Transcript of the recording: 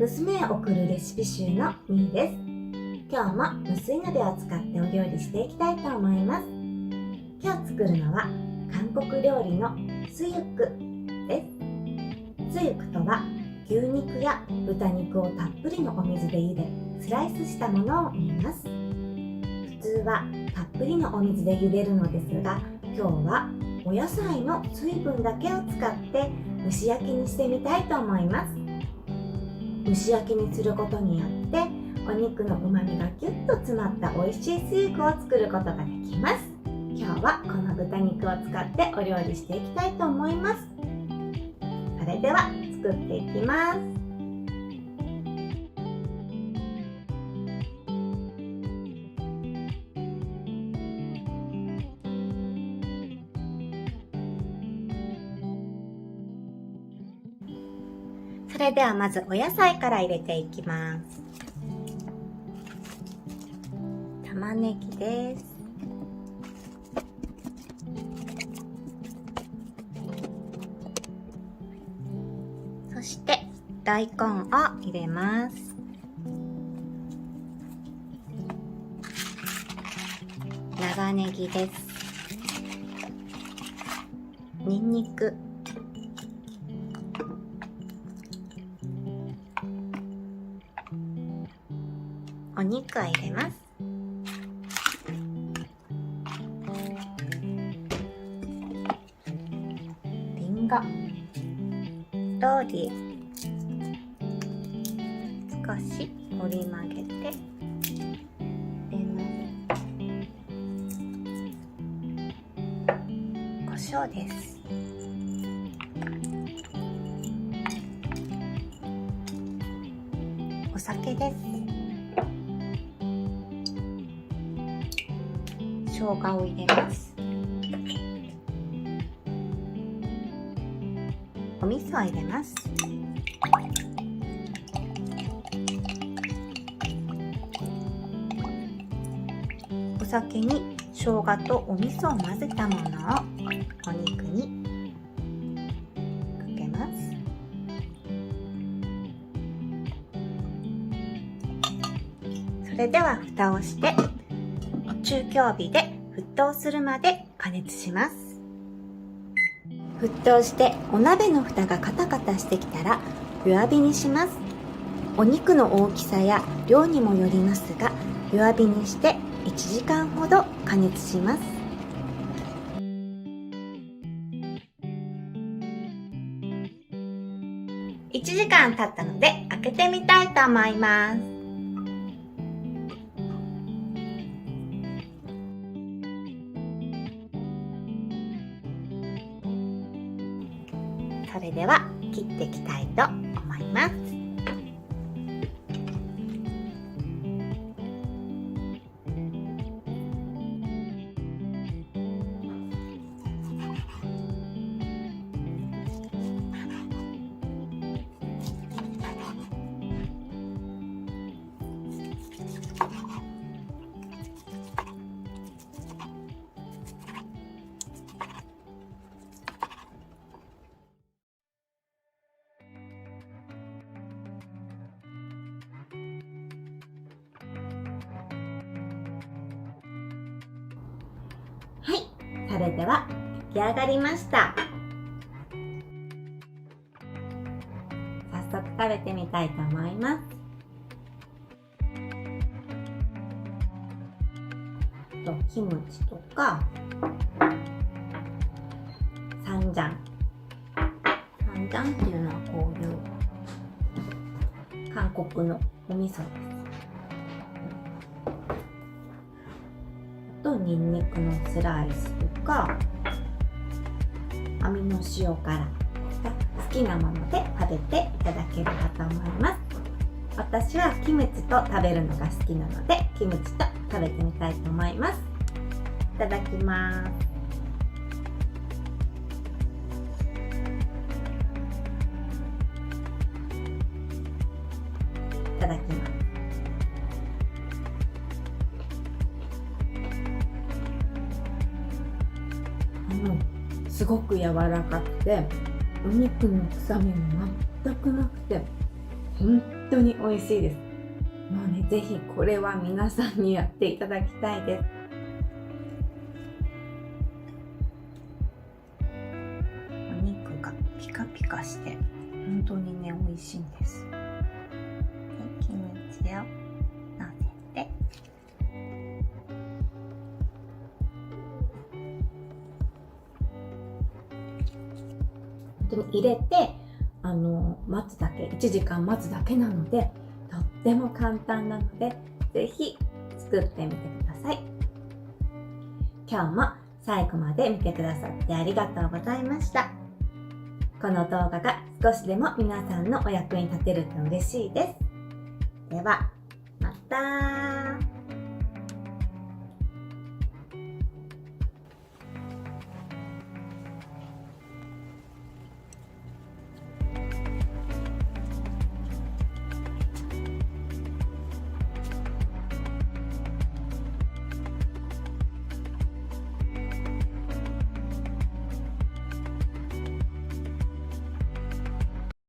娘へ送るレシピ集のみーです。今日も無水鍋を使ってお料理していきたいと思います。今日作るのは韓国料理のスユクです。スユクとは牛肉や豚肉をたっぷりのお水で茹でスライスしたものを言います。普通はたっぷりのお水で茹でるのですが、今日はお野菜の水分だけを使って蒸し焼きにしてみたいと思います。蒸し焼きにすることによってお肉のうまみがギュッと詰まった美味しいスユクを作ることができます。今日はこの豚肉を使ってお料理していきたいと思います。それでは作っていきます。それではまずお野菜から入れていきます。玉ねぎです。そして大根を入れます。長ネギです。にんにく、お肉を入れます。りんご、ローリエ、少し折り曲げて入れます。胡椒です。お酒です。生姜を入れます。お味噌を入れます。お酒に生姜とお味噌を混ぜたものをお肉にかけます。それでは蓋をして中強火で沸騰するまで加熱します。沸騰してお鍋の蓋がカタカタしてきたら弱火にします。お肉の大きさや量にもよりますが、弱火にして1時間ほど加熱します。1時間経ったので開けてみたいと思います。それでは切っていきたいと思います。はい、それでは出来上がりました。早速食べてみたいと思います。キムチとかサンジャンっていうのはこういう韓国のお味噌です。ニンニクのスライスとか網の塩辛が好きなもので食べていただければと思います。私はキムチと食べるのが好きなのでキムチと食べてみたいと思います。いただきます。いただきます。すごく柔らかくてお肉の臭みも全くなくて本当に美味しいです。もうね、ぜひこれは皆さんにやっていただきたいです。お肉がピカピカして本当にね美味しいんです。で、キムチをのせて、本当に入れて待つだけ、1時間待つだけなのでとっても簡単なので、ぜひ作ってみてください。今日も最後まで見てくださってありがとうございました。この動画が少しでも皆さんのお役に立てると嬉しいです。ではまた。